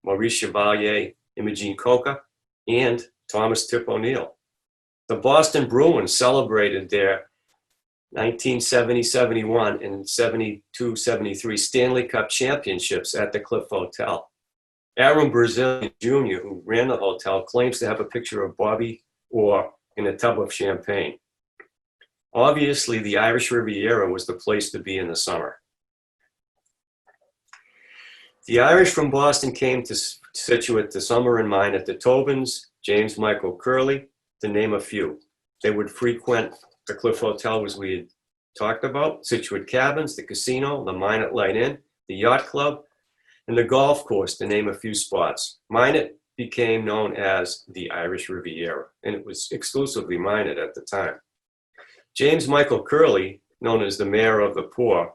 Maurice Chevalier, Imogene Coca, and Thomas Tip O'Neill. The Boston Bruins celebrated their 1970-71 and 72-73 Stanley Cup championships at the Cliff Hotel. Aaron Brazilian Jr., who ran the hotel, claims to have a picture of Bobby Orr in a tub of champagne. Obviously, the Irish Riviera was the place to be in the summer. The Irish from Boston came to Scituate to summer and mine at the Tobins, James Michael Curley, to name a few. They would frequent the Cliff Hotel, as we had talked about, Scituate Cabins, the casino, the Minot Light Inn, the yacht club, and the golf course, to name a few spots. Minot became known as the Irish Riviera, and it was exclusively Minot at the time. James Michael Curley, known as the Mayor of the Poor,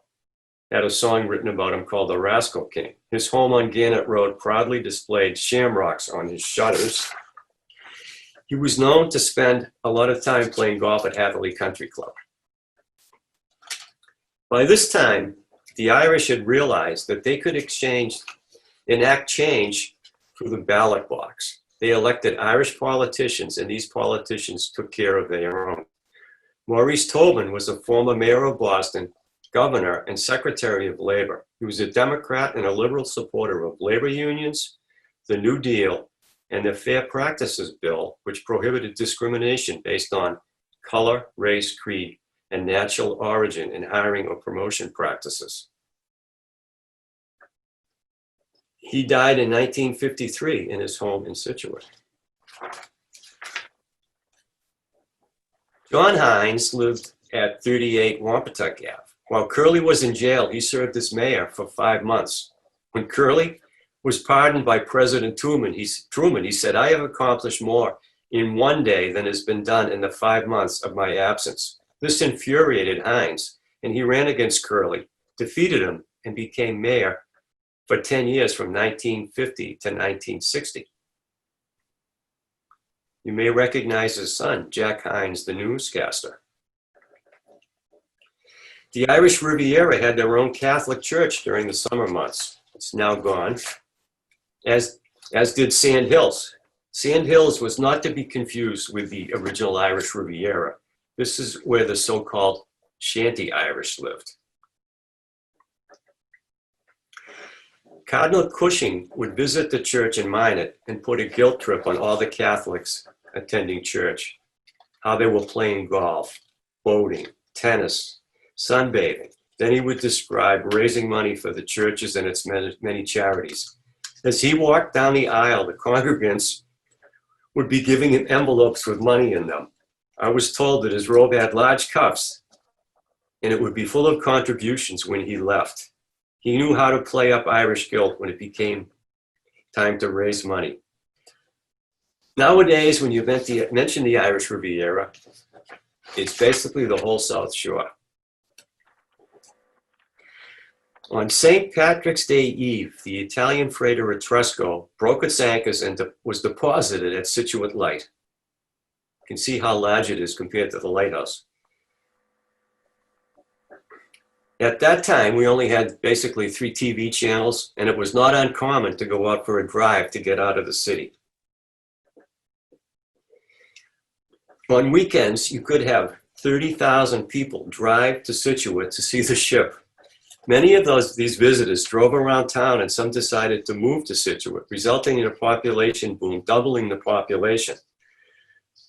had a song written about him called The Rascal King. His home on Gannett Road proudly displayed shamrocks on his shutters. He was known to spend a lot of time playing golf at Hatherley Country Club. By this time, the Irish had realized that they could enact change through the ballot box. They elected Irish politicians, and these politicians took care of their own. Maurice Tobin was a former mayor of Boston, governor, and secretary of labor. He was a Democrat and a liberal supporter of labor unions, the New Deal, and the Fair Practices Bill, which prohibited discrimination based on color, race, creed, and national origin in hiring or promotion practices. He died in 1953 in his home in Scituate. John Hines lived at 38 Wampatuck Ave. While Curley was in jail, he served as mayor for 5 months. When Curley was pardoned by President Truman, he said, "I have accomplished more in one day than has been done in the 5 months of my absence." This infuriated Hines, and he ran against Curley, defeated him, and became mayor for 10 years from 1950 to 1960. You may recognize his son, Jack Hines, the newscaster. The Irish Riviera had their own Catholic church during the summer months. It's now gone, as did Sand Hills. Sand Hills was not to be confused with the original Irish Riviera. This is where the so-called Shanty Irish lived. Cardinal Cushing would visit the church in Minot and put a guilt trip on all the Catholics attending church, how they were playing golf, boating, tennis, sunbathing. Then he would describe raising money for the churches and its many charities. As he walked down the aisle, the congregants would be giving him envelopes with money in them. I was told that his robe had large cuffs and it would be full of contributions when he left. He knew how to play up Irish guilt when it became time to raise money. Nowadays, when you mention the Irish Riviera, it's basically the whole South Shore. On St. Patrick's Day Eve, the Italian freighter Etrusco broke its anchors and was deposited at Scituate Light. You can see how large it is compared to the lighthouse. At that time, we only had basically 3 TV channels, and it was not uncommon to go out for a drive to get out of the city. On weekends, you could have 30,000 people drive to Scituate to see the ship. Many of these visitors drove around town, and some decided to move to Scituate, resulting in a population boom, doubling the population.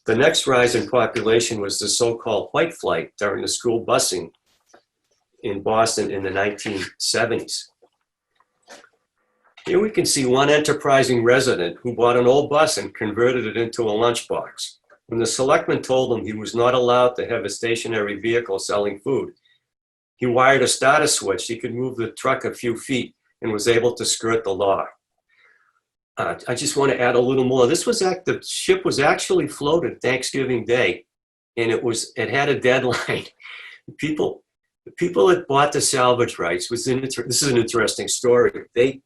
The next rise in population was the so-called white flight during the school busing in Boston in the 1970s. Here we can see one enterprising resident who bought an old bus and converted it into a lunchbox. When the selectman told him he was not allowed to have a stationary vehicle selling food, he wired a starter switch. He could move the truck a few feet and was able to skirt the law. I just want to add a little more. The ship was actually floated Thanksgiving Day, and it had a deadline. The people that bought the salvage rights this is an interesting story. They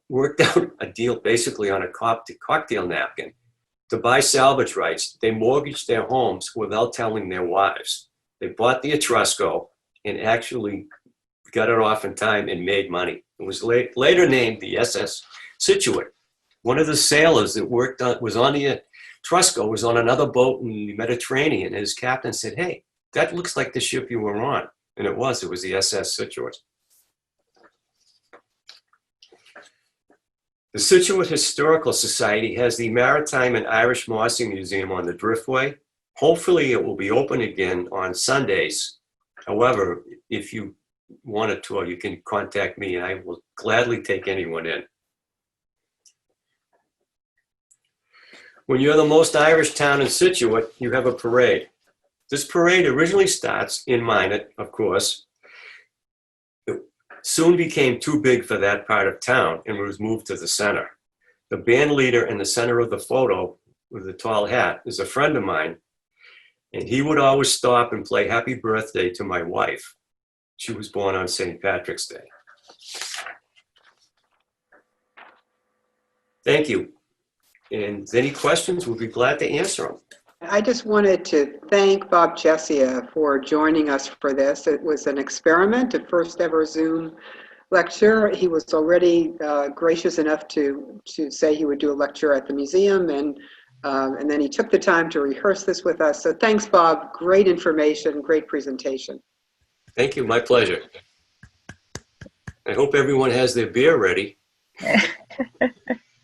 worked out a deal basically on a cocktail napkin to buy salvage rights. They mortgaged their homes without telling their wives. They bought the Etrusco and actually got it off in time and made money. It was later named the SS Scituate. One of the sailors that was on the Etrusco was on another boat in the Mediterranean. And his captain said, "Hey, that looks like the ship you were on." And it was the SS Scituate. The Scituate Historical Society has the Maritime and Irish Mossy Museum on the Driftway. Hopefully it will be open again on Sundays. However, if you want a tour, you can contact me and I will gladly take anyone in. When you're the most Irish town in Scituate, you have a parade. This parade originally starts in Minot, of course. It soon became too big for that part of town and was moved to the center. The band leader in the center of the photo with the tall hat is a friend of mine, and he would always stop and play Happy Birthday to my wife. She was born on St. Patrick's Day. Thank you. And any questions, we'll be glad to answer them. I just wanted to thank Bob Chessia for joining us for this. It was an experiment, a first ever Zoom lecture. He was already gracious enough to say he would do a lecture at the museum, and then he took the time to rehearse this with us. So thanks, Bob. Great information, great presentation. Thank you, my pleasure. I hope everyone has their beer ready.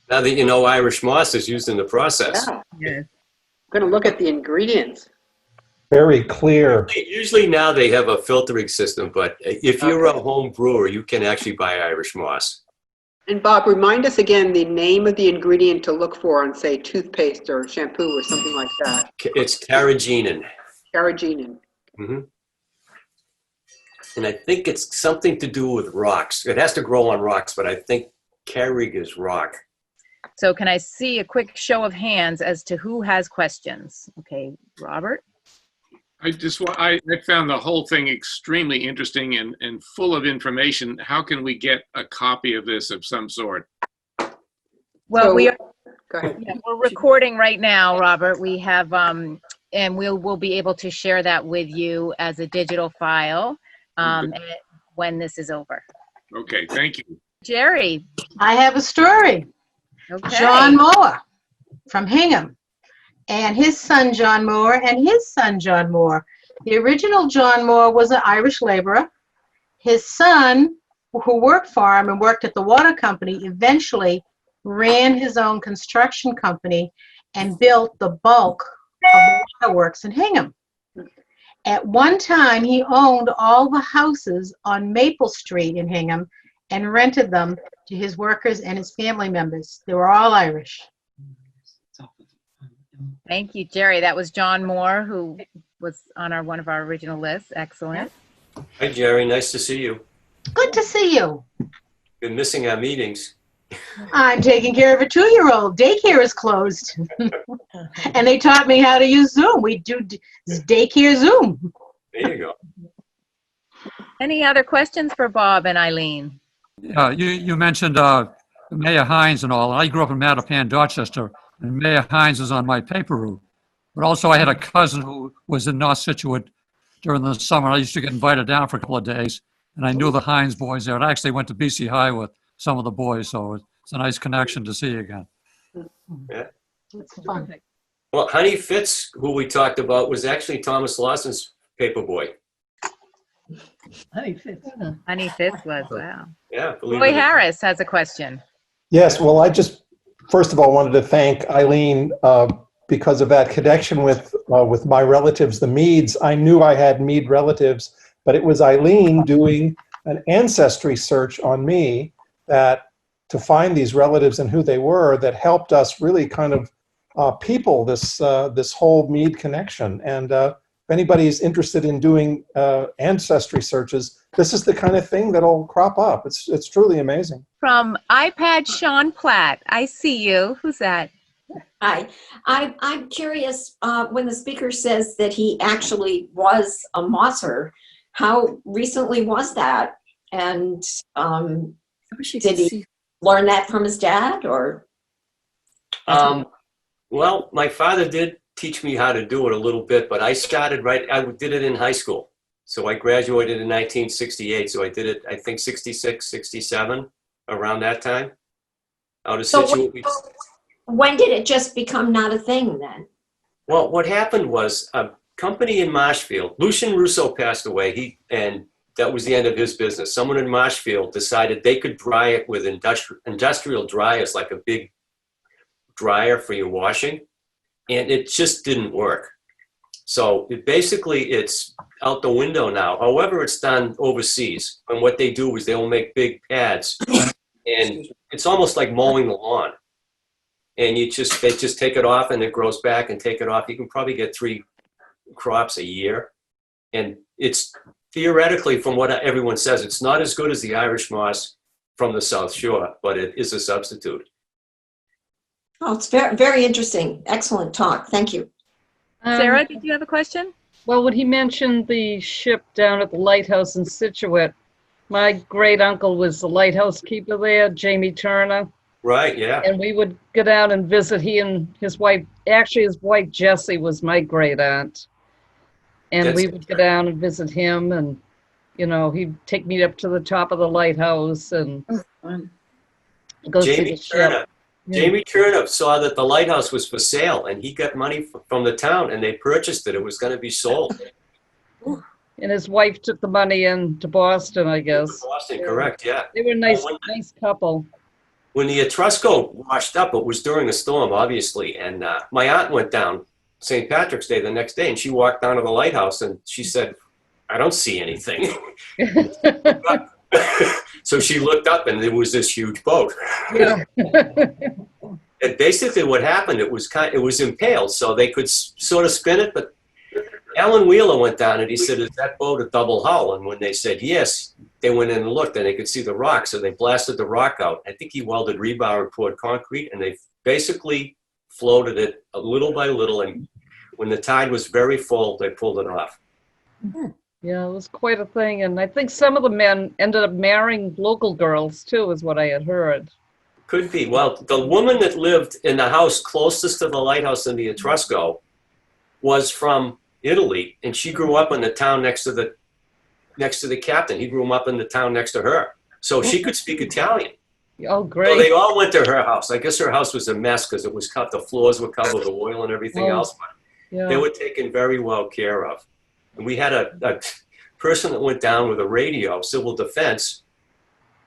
Now that you know Irish moss is used in the process. Yeah. Yes. I'm going to look at the ingredients. very clear. Usually now they have a filtering system, but if you're a home brewer, you can actually buy Irish moss. And Bob, remind us again the name of the ingredient to look for on, say, toothpaste or shampoo or something like that. It's carrageenan. Carrageenan. Mm-hmm. And I think it's something to do with rocks. It has to grow on rocks, but I think carrig is rock. So can I see a quick show of hands as to who has questions? Okay, Robert? I found the whole thing extremely interesting and full of information. How can we get a copy of this of some sort? Well, So- we are, Go ahead. yeah, we're recording right now, Robert. We have, and we'll be able to share that with you as a digital file when this is over. Okay, thank you. Jerry? I have a story. Okay. John Moore from Hingham, and his son John Moore, and his son John Moore. The original John Moore was an Irish laborer. His son, who worked for him and worked at the water company, eventually ran his own construction company and built the bulk of the waterworks in Hingham. At one time, he owned all the houses on Maple Street in Hingham and rented them to his workers and his family members. They were all Irish. Thank you, Jerry. That was John Moore, who was on one of our original lists. Excellent. Hi, Jerry. Nice to see you. Good to see you. Been missing our meetings. I'm taking care of a 2-year-old. Daycare is closed. And they taught me how to use Zoom. We do daycare Zoom. There you go. Any other questions for Bob and Eileen? You mentioned Mayor Hines and all. I grew up in Mattapan, Dorchester, and Mayor Hines is on my paper route. But also I had a cousin who was in North Scituate during the summer. I used to get invited down for a couple of days, and I knew the Hines boys there. I actually went to BC High with some of the boys, so it's a nice connection to see you again. Yeah. It's fun. Well, Honey Fitz, who we talked about, was actually Thomas Lawson's paper boy. Honey Fitz was, wow. Yeah. believe Roy it or not. Harris has a question. Yes, well, I just, first of all, wanted to thank Eileen because of that connection with my relatives, the Meads. I knew I had Mead relatives, but it was Eileen doing an ancestry search on me to find these relatives and who they were that helped us really kind of people this whole Mead connection. And if anybody's interested in doing ancestry searches, this is the kind of thing that'll crop up. It's truly amazing. From iPad Sean Platt, I see you. Who's that? Hi, I'm curious, when the speaker says that he actually was a Mosser, how recently was that? And did he learn that from his dad, or? Well, my father did teach me how to do it a little bit, but I did it in high school. So I graduated in 1968, so I did it, I think, 66, 67, around that time. Out of So Scituate. when did it just become not a thing then? Well, what happened was a company in Marshfield, Lucian Russo passed away, and that was the end of his business. Someone in Marshfield decided they could dry it with industrial dryers, like a big dryer for your washing, and it just didn't work. So it's out the window now. However, it's done overseas, and what they do is they'll make big pads, and it's almost like mowing the lawn. And they just take it off, and it grows back, and take it off. You can probably get 3 crops a year, and it's theoretically, from what everyone says, it's not as good as the Irish moss from the South Shore, but it is a substitute. Oh, it's very, very interesting. Excellent talk. Thank you. Sarah, did you have a question? Well, when he mentioned the ship down at the lighthouse in Scituate, my great uncle was the lighthouse keeper there, Jamie Turner. Right, yeah. And we would go down and visit. He and his wife, actually his wife Jessie was my great aunt. And we would go down and visit him, and, you know, he'd take me up to the top of the lighthouse and go see the ship. Jamie Turner saw that the lighthouse was for sale, and he got money from the town, and they purchased it. It was going to be sold. And his wife took the money in to Boston, I guess. Boston, correct, yeah. They were a nice couple. When the Etrusco washed up, it was during a storm, obviously, and my aunt went down St. Patrick's Day the next day, and she walked down to the lighthouse and she said, I don't see anything. So she looked up and there was this huge boat. Yeah. And basically what happened, it was impaled, so they could sort of spin it, but Alan Wheeler went down and he said, is that boat a double hull? And when they said yes, they went in and looked and they could see the rock, so they blasted the rock out. I think he welded rebar and poured concrete, and they basically floated it a little by little, and when the tide was very full, they pulled it off. Yeah, it was quite a thing. And I think some of the men ended up marrying local girls too, is what I had heard. Could be. Well, the woman that lived in the house closest to the lighthouse in the Etrusco was from Italy, and she grew up in the town next to the captain. He grew up in the town next to her, so she could speak Italian. Oh, So great. they all went to her house. I guess her house was a mess because it was cut. The floors were covered with oil and everything Oh. else. But Yeah. they were taken very well care of. And we had a person that went down with a radio, civil defense.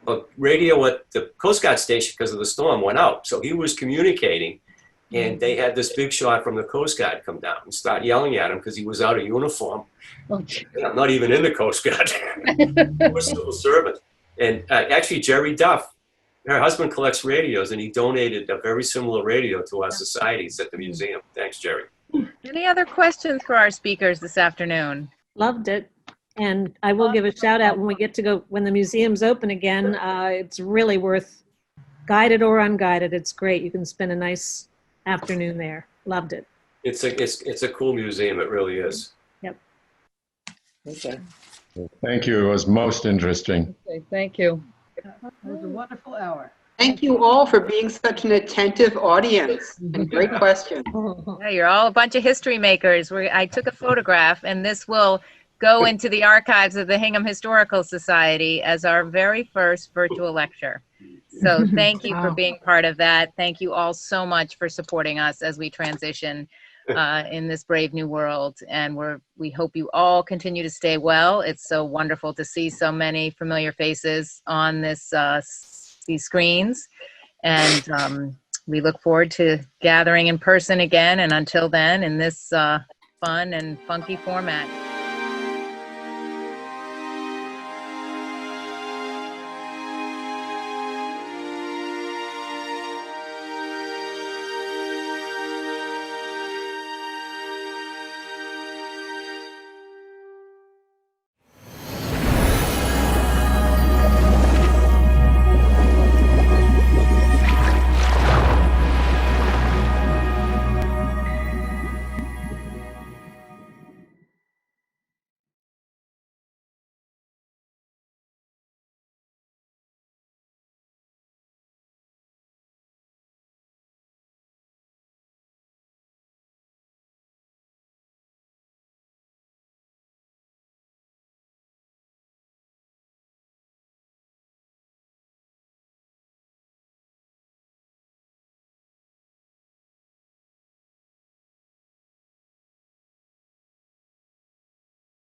A radio at the Coast Guard station because of the storm went out. So he was communicating, and they had this big shot from the Coast Guard come down and start yelling at him because he was out of uniform. Oh, gee. I'm not even in the Coast Guard. He was a civil servant. And actually, Jerry Duff, her husband collects radios, and he donated a very similar radio to our societies at the museum. Thanks, Jerry. Any other questions for our speakers this afternoon? Loved it. And I will give a shout out when we get to go, when the museum's open again. It's really worth, guided or unguided. It's great. You can spend a nice afternoon there. Loved it. It's a cool museum. It really is. Yep. Okay. Thank you. It was most interesting. Okay, thank you. It was a wonderful hour. Thank you all for being such an attentive audience and great questions. Yeah, you're all a bunch of history makers. I took a photograph, and this will go into the archives of the Hingham Historical Society as our very first virtual lecture. So thank you for being part of that. Thank you all so much for supporting us as we transition in this brave new world. And we hope you all continue to stay well. It's so wonderful to see so many familiar faces on these screens. And we look forward to gathering in person again. And until then, in this fun and funky format.